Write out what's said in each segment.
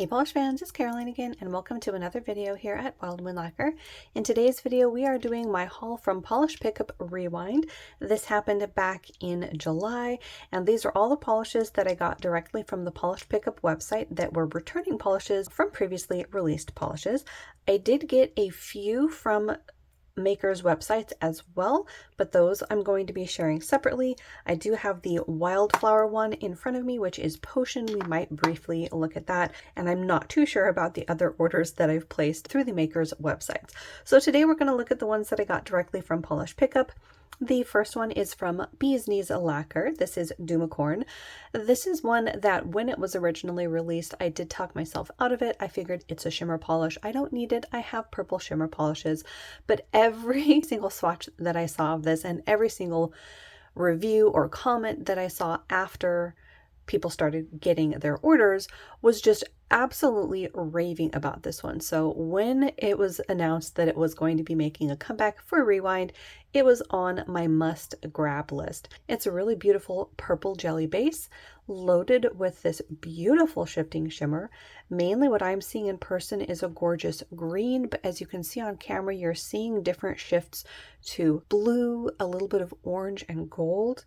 Hey polish fans, it's Caroline again, and welcome to another video here at Wildflower Lacquer. In today's video, we are doing my haul from Polish Pickup Rewind. This happened back in July, and these are all the polishes that I got directly from the Polish Pickup website that were returning polishes from previously released polishes. I did get a few from makers' websites as well, but those I'm going to be sharing separately. I do have the Wildflower one in front of me, which is Potion. We might briefly look at that, and I'm not too sure about the other orders that I've placed through the makers' websites. So today we're going to look at the ones that I got directly from Polish Pickup. The first one is from Bee's Knees Lacquer. This is Dumacorn. This is one that when it was originally released, I did talk myself out of it. I figured it's a shimmer polish. I don't need it. I have purple shimmer polishes. But every single swatch that I saw of this and every single review or comment that I saw after people started getting their orders was just absolutely raving about this one. So when it was announced that it was going to be making a comeback for Rewind, it was on my must grab list. It's a really beautiful purple jelly base loaded with this beautiful shifting shimmer. Mainly what I'm seeing in person is a gorgeous green, but as you can see on camera, you're seeing different shifts to blue, a little bit of orange and gold.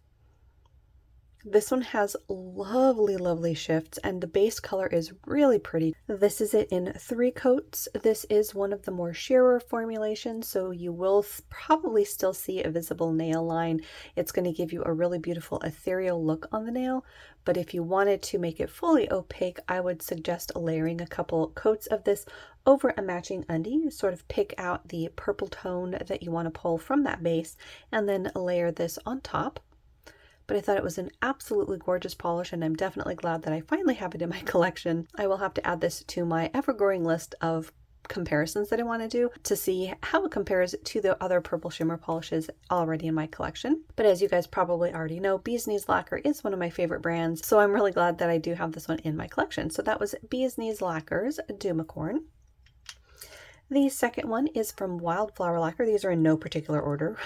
This one has lovely, lovely shifts, and the base color is really pretty. This is it in 3 coats. This is one of the more sheerer formulations, so you will probably still see a visible nail line. It's going to give you a really beautiful ethereal look on the nail, but if you wanted to make it fully opaque, I would suggest layering a couple coats of this over a matching undie. Sort of pick out the purple tone that you want to pull from that base, and then layer this on top. But I thought it was an absolutely gorgeous polish, and I'm definitely glad that I finally have it in my collection. I will have to add this to my ever-growing list of comparisons that I want to do to see how it compares to the other purple shimmer polishes already in my collection. But as you guys probably already know, Bee's Knees Lacquer is one of my favorite brands, so I'm really glad that I do have this one in my collection. So that was Bee's Knees Lacquer's Dumacorn. The second one is from Wildflower Lacquer. These are in no particular order.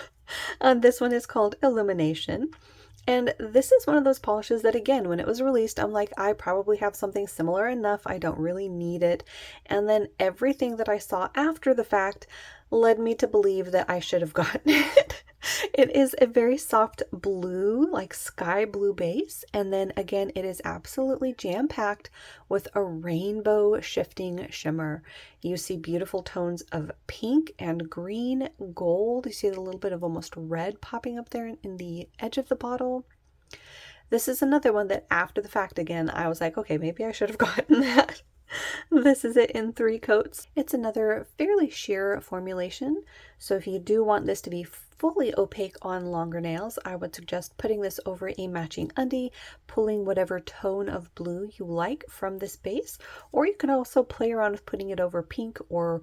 This one is called Illumination. And this is one of those polishes that, again, when it was released, I'm like, I probably have something similar enough. I don't really need it. And then everything that I saw after the fact led me to believe that I should have gotten it. It is a very soft blue, like sky blue base. And then again, it is absolutely jam-packed with a rainbow shifting shimmer. You see beautiful tones of pink and green, gold. You see a little bit of almost red popping up there in the edge of the bottle. This is another one that after the fact, again, I was like, okay, maybe I should have gotten that. This is it in 3 coats. It's another fairly sheer formulation, so if you do want this to be fully opaque on longer nails, I would suggest putting this over a matching undie, pulling whatever tone of blue you like from this base, or you can also play around with putting it over pink or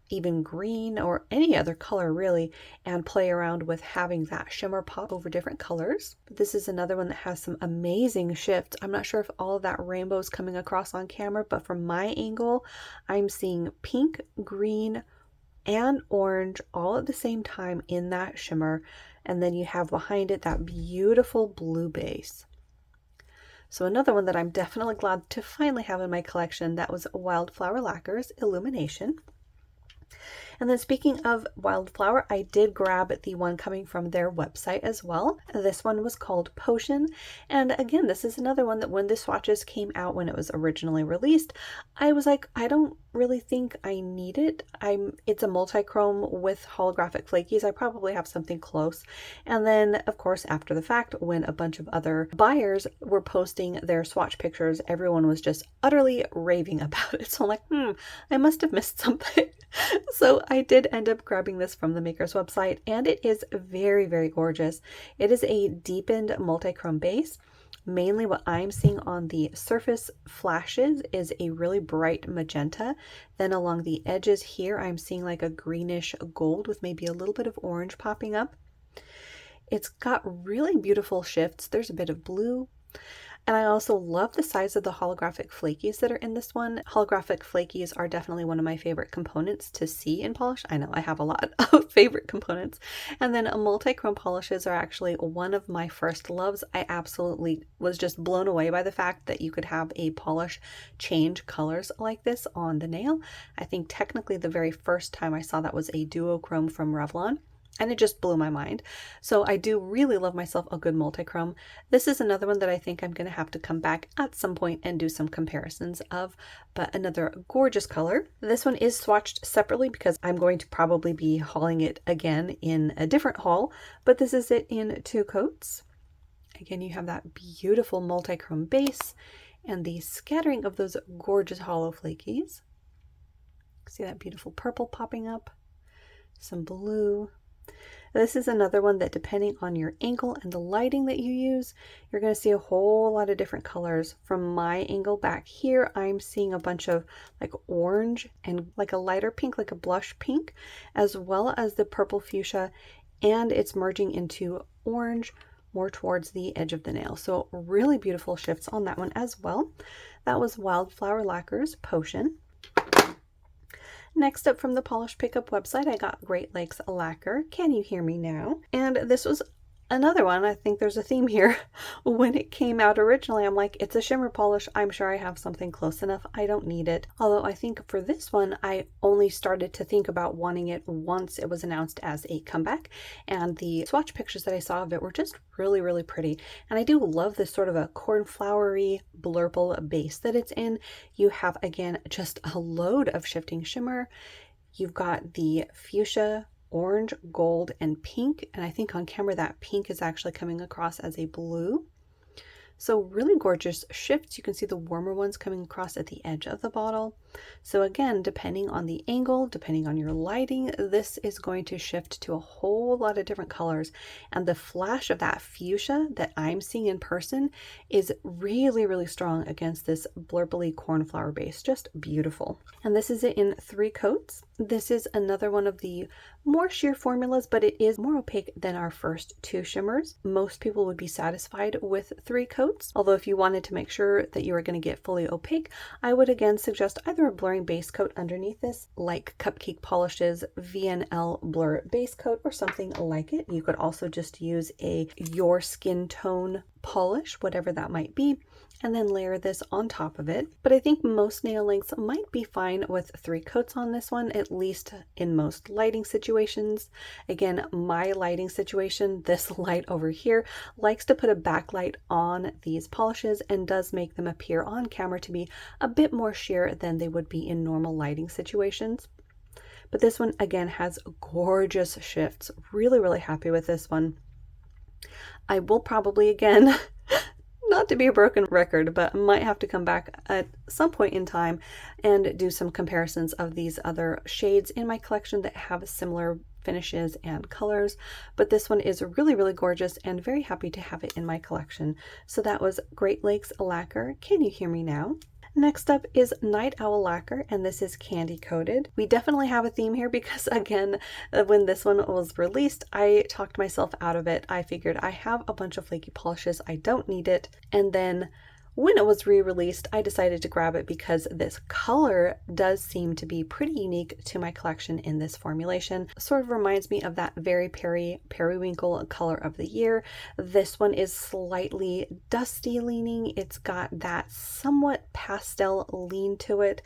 even green or any other color really, and play around with having that shimmer pop over different colors. But this is another one that has some amazing shifts. I'm not sure if all of that rainbow is coming across on camera, but from my angle, I'm seeing pink, green, and orange all at the same time in that shimmer. And then you have behind it that beautiful blue base. So another one that I'm definitely glad to finally have in my collection, that was Wildflower Lacquer's Illumination. And then speaking of Wildflower, I did grab the one coming from their website as well. This one was called Potion. And again, this is another one that when the swatches came out when it was originally released, I was like, I don't really think I need it. It's a multi-chrome with holographic flakies. I probably have something close. And then of course, after the fact, when a bunch of other buyers were posting their swatch pictures, everyone was just utterly raving about it. So I'm like, I must have missed something. So I did end up grabbing this from the maker's website, and it is very, very gorgeous. It is a deepened multi-chrome base. Mainly what I'm seeing on the surface flashes is a really bright magenta. Then along the edges here, I'm seeing like a greenish gold with maybe a little bit of orange popping up. It's got really beautiful shifts. There's a bit of blue. And I also love the size of the holographic flakies that are in this one. Holographic flakies are definitely one of my favorite components to see in polish. I know I have a lot of favorite components. And then multi-chrome polishes are actually one of my first loves. I absolutely was just blown away by the fact that you could have a polish change colors like this on the nail. I think technically the very first time I saw that was a duochrome from Revlon, and it just blew my mind. So I do really love myself a good multi-chrome. This is another one that I think I'm going to have to come back at some point and do some comparisons of, but another gorgeous color. This one is swatched separately because I'm going to probably be hauling it again in a different haul, but this is it in 2 coats. Again, you have that beautiful multi-chrome base and the scattering of those gorgeous hollow flakies. See that beautiful purple popping up, some blue. This is another one that, depending on your angle and the lighting that you use, you're going to see a whole lot of different colors. From my angle back here, I'm seeing a bunch of like orange and like a lighter pink, like a blush pink, as well as the purple fuchsia, and it's merging into orange more towards the edge of the nail. So really beautiful shifts on that one as well. That was Wildflower Lacquer's Potion. Next up, from the Polish Pickup website, I got Great Lakes Lacquer. Can you hear me now? And this was another one. I think there's a theme here. When it came out originally, I'm like, it's a shimmer polish. I'm sure I have something close enough. I don't need it. Although I think for this one, I only started to think about wanting it once it was announced as a comeback. And the swatch pictures that I saw of it were just really, really pretty. And I do love this sort of a cornflowery blurple base that it's in. You have, again, just a load of shifting shimmer. You've got the fuchsia, orange, gold, and pink, and I think on camera that pink is actually coming across as a blue. So really gorgeous shifts. You can see the warmer ones coming across at the edge of the bottle. So again, depending on the angle, depending on your lighting, this is going to shift to a whole lot of different colors. And the flash of that fuchsia that I'm seeing in person is really, really strong against this blurply cornflower base. Just beautiful. And this is it in 3 coats. This is another one of the more sheer formulas, but it is more opaque than our first 2 shimmers. Most people would be satisfied with 3 coats, although if you wanted to make sure that you were going to get fully opaque, I would again suggest either a blurring base coat underneath this, like Cupcake Polish's VNL Blur base coat or something like it. You could also just use a your skin tone polish, whatever that might be, and then layer this on top of it. But I think most nail lengths might be fine with 3 coats on this one, at least in most lighting situations. Again, my lighting situation, this light over here, likes to put a backlight on these polishes and does make them appear on camera to be a bit more sheer than they would be in normal lighting situations. But this one, again, has gorgeous shifts. Really, really happy with this one. I will probably, again, not to be a broken record, but I might have to come back at some point in time and do some comparisons of these other shades in my collection that have similar finishes and colors. But this one is really, really gorgeous and very happy to have it in my collection. So that was Great Lakes Lacquer. Can you hear me now? Next up is Night Owl Lacquer, and this is candy coated. We definitely have a theme here because, again, when this one was released, I talked myself out of it. I figured I have a bunch of flaky polishes, I don't need it. And then when it was re-released, I decided to grab it because this color does seem to be pretty unique to my collection in this formulation. Sort of reminds me of that very periwinkle color of the year. This one is slightly dusty leaning. It's got that somewhat pastel lean to it.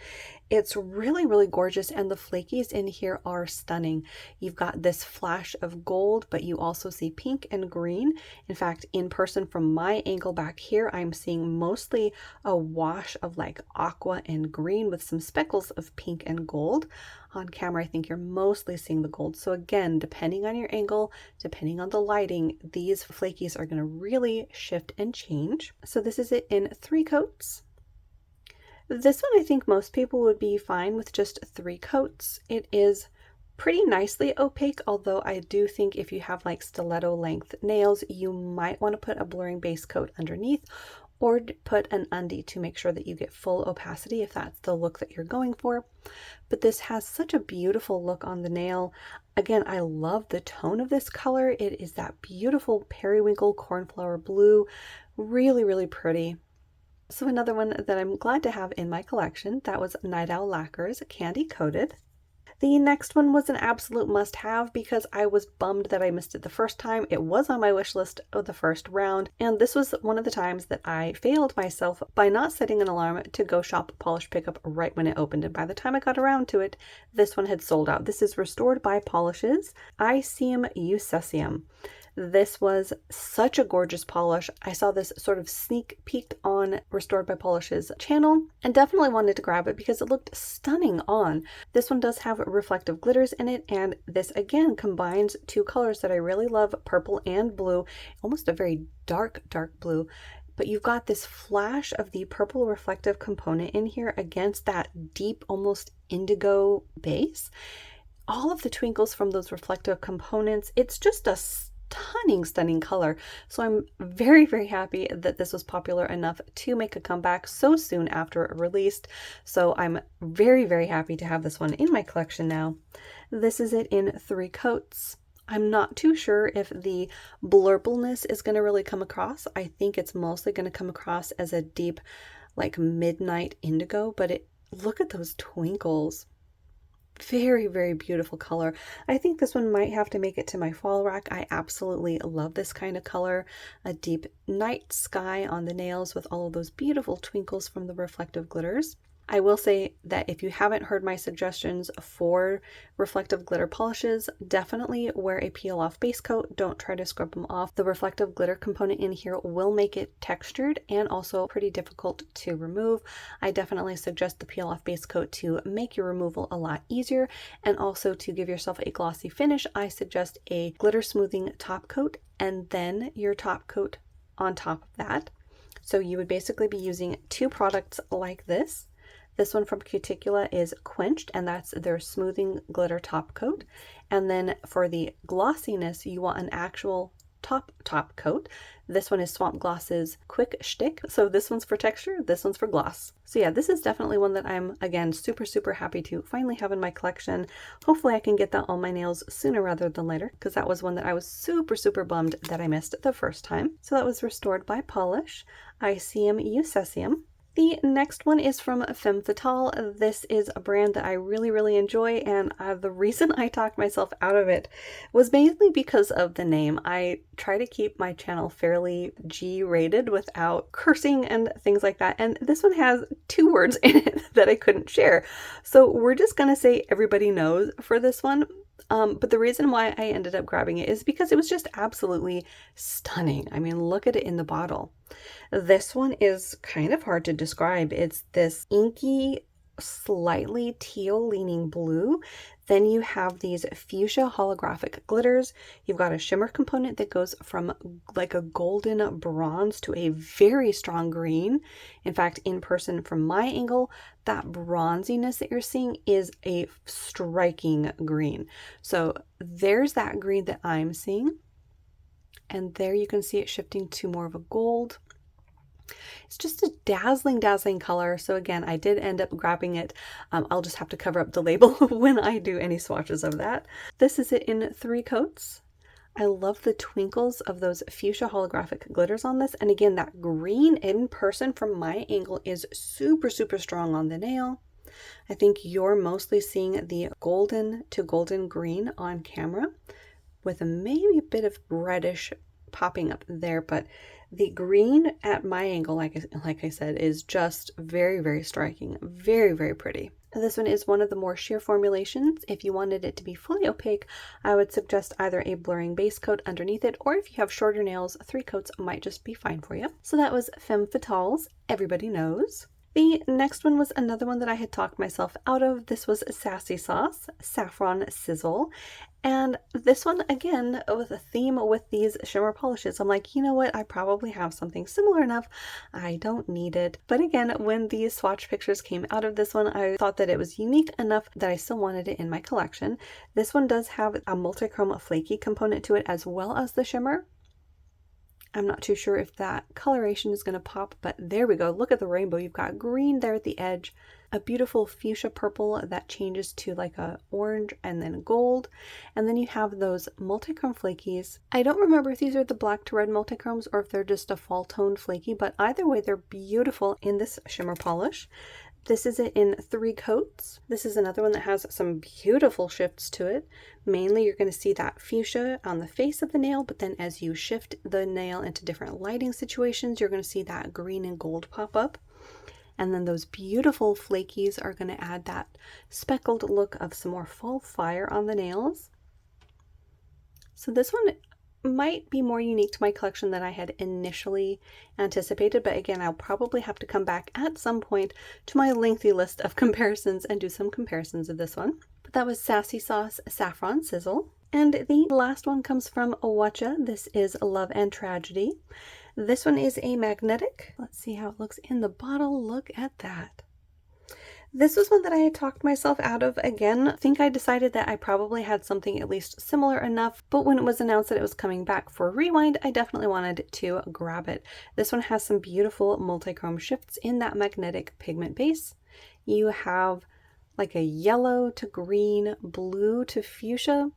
It's really, really gorgeous, and the flakies in here are stunning. You've got this flash of gold, but you also see pink and green. In fact, in person from my angle back here, I'm seeing mostly a wash of like aqua and green with some speckles of pink and gold. On camera, I think you're mostly seeing the gold. So again, depending on your angle, depending on the lighting, these flakies are going to really shift and change. So this is it in 3 coats. This one, I think most people would be fine with just 3 coats. It is pretty nicely opaque, although I do think if you have like stiletto length nails, you might want to put a blurring base coat underneath or put an undie to make sure that you get full opacity if that's the look that you're going for. But this has such a beautiful look on the nail. Again, I love the tone of this color. It is that beautiful periwinkle cornflower blue. Really, really pretty. So another one that I'm glad to have in my collection, that was Owl Lacquer's Candy Coated. The next one was an absolute must-have because I was bummed that I missed it the first time. It was on my wish list of the first round, and this was one of the times that I failed myself by not setting an alarm to go shop Polish Pickup right when it opened, and by the time I got around to it, this one had sold out. This is Restored by Polishes Cesium Cesium. This was such a gorgeous polish. I saw this sort of sneak peeked on Restored by Polish's channel and definitely wanted to grab it because it looked stunning on. This one does have reflective glitters in it, and this again combines two colors that I really love, purple and blue, almost a very dark blue. But you've got this flash of the purple reflective component in here against that deep, almost indigo base. All of the twinkles from those reflective components, it's just a stunning color. So I'm very happy that this was popular enough to make a comeback so soon after it released. So I'm very happy to have this one in my collection now. This is it in 3 coats. I'm not too sure if the blurbleness is going to really come across. I think it's mostly going to come across as a deep, like midnight indigo, but look at those twinkles. Very beautiful color. I think this one might have to make it to my fall rack. I absolutely love this kind of color. A deep night sky on the nails with all of those beautiful twinkles from the reflective glitters. I will say that if you haven't heard my suggestions for reflective glitter polishes, definitely wear a peel off base coat. Don't try to scrub them off. The reflective glitter component in here will make it textured and also pretty difficult to remove. I definitely suggest the peel off base coat to make your removal a lot easier, and also to give yourself a glossy finish, I suggest a glitter smoothing top coat and then your top coat on top of that. So you would basically be using 2 products like this. This one from Cuticula is Quenched, and that's their smoothing glitter top coat. And then for the glossiness, you want an actual top coat. This one is Swamp Gloss's Quick Shtick. So this one's for texture, this one's for gloss. So yeah, this is definitely one that I'm, again, super happy to finally have in my collection. Hopefully I can get that on my nails sooner rather than later, because that was one that I was super bummed that I missed the first time. So that was Restored by Polish Cesium Cesium. The next one is from Femme Fatale. This is a brand that I really enjoy, and the reason I talked myself out of it was mainly because of the name. I try to keep my channel fairly G-rated without cursing and things like that, and this one has 2 words in it that I couldn't share. So we're just gonna say everybody knows for this one. But the reason why I ended up grabbing it is because it was just absolutely stunning. I mean, look at it in the bottle. This one is kind of hard to describe. It's this inky, slightly teal leaning blue. Then you have these fuchsia holographic glitters. You've got a shimmer component that goes from like a golden bronze to a very strong green. In fact, in person from my angle, that bronziness that you're seeing is a striking green. So there's that green that I'm seeing. And there you can see it shifting to more of a gold. It's just a dazzling color. So again, I did end up grabbing it. I'll just have to cover up the label when I do any swatches of that. This is it in 3 coats. I love the twinkles of those fuchsia holographic glitters on this. And again, that green in person from my angle is super strong on the nail. I think you're mostly seeing the golden to golden green on camera with maybe a bit of reddish popping up there, but the green at my angle, like I said, is just very striking, very pretty. This one is one of the more sheer formulations. If you wanted it to be fully opaque, I would suggest either a blurring base coat underneath it, or if you have shorter nails, 3 coats might just be fine for you. So that was Femme Fatale's Everybody Knows. The next one was another one that I had talked myself out of. This was Sassy Sauce, Saffron Sizzle. And this one, again, with a theme with these shimmer polishes. I'm like, you know what? I probably have something similar enough. I don't need it. But again, when these swatch pictures came out of this one, I thought that it was unique enough that I still wanted it in my collection. This one does have a multi-chrome flaky component to it as well as the shimmer. I'm not too sure if that coloration is going to pop, but there we go. Look at the rainbow. You've got green there at the edge, a beautiful fuchsia purple that changes to like a orange and then gold. And then you have those multichrome flakies. I don't remember if these are the black to red multichromes or if they're just a fall tone flaky, but either way, they're beautiful in this shimmer polish. This is it in 3 coats. This is another one that has some beautiful shifts to it. Mainly you're going to see that fuchsia on the face of the nail, but then as you shift the nail into different lighting situations, you're going to see that green and gold pop up. And then those beautiful flakies are going to add that speckled look of some more fall fire on the nails. So this one might be more unique to my collection than I had initially anticipated, but again, I'll probably have to come back at some point to my lengthy list of comparisons and do some comparisons of this one. But that was Sassy Sauce Saffron Sizzle. And the last one comes from Watcha. This is Love and Tragedy. This one is a magnetic. Let's see how it looks in the bottle. Look at that. This was one that I had talked myself out of again. I think I decided that I probably had something at least similar enough, but when it was announced that it was coming back for Rewind, I definitely wanted to grab it. This one has some beautiful multichrome shifts in that magnetic pigment base. You have like a yellow to green, blue to fuchsia,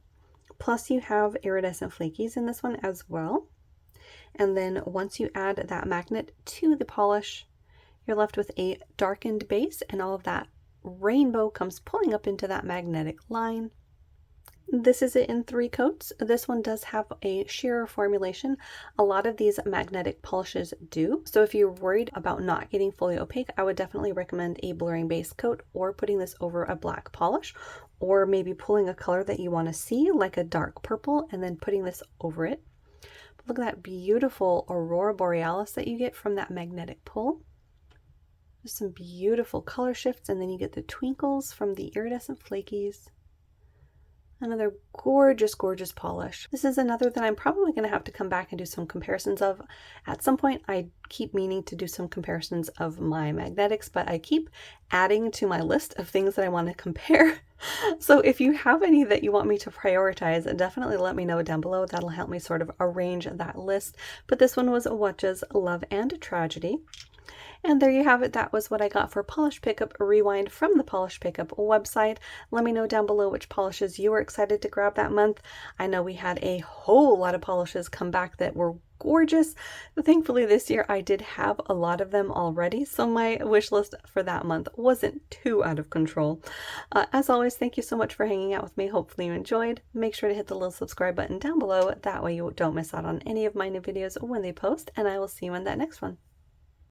plus you have iridescent flakies in this one as well. And then once you add that magnet to the polish, you're left with a darkened base, and all of that rainbow comes pulling up into that magnetic line. This is it in 3 coats. This one does have a shearer formulation. A lot of these magnetic polishes do. So if you're worried about not getting fully opaque, I would definitely recommend a blurring base coat or putting this over a black polish, or maybe pulling a color that you want to see, like a dark purple, and then putting this over it. But look at that beautiful aurora borealis that you get from that magnetic pull. Just some beautiful color shifts, and then you get the twinkles from the iridescent flakies. Another gorgeous, gorgeous polish. This is another that I'm probably going to have to come back and do some comparisons of. At some point, I keep meaning to do some comparisons of my magnetics, but I keep adding to my list of things that I want to compare. So if you have any that you want me to prioritize, definitely let me know down below. That'll help me sort of arrange that list. But this one was Watcha's Love and Tragedy. And there you have it. That was what I got for Polish Pickup Rewind from the Polish Pickup website. Let me know down below which polishes you were excited to grab that month. I know we had a whole lot of polishes come back that were gorgeous. Thankfully this year I did have a lot of them already, so my wish list for that month wasn't too out of control. As always, thank you so much for hanging out with me. Hopefully you enjoyed. Make sure to hit the little subscribe button down below. That way you don't miss out on any of my new videos when they post, and I will see you in that next one.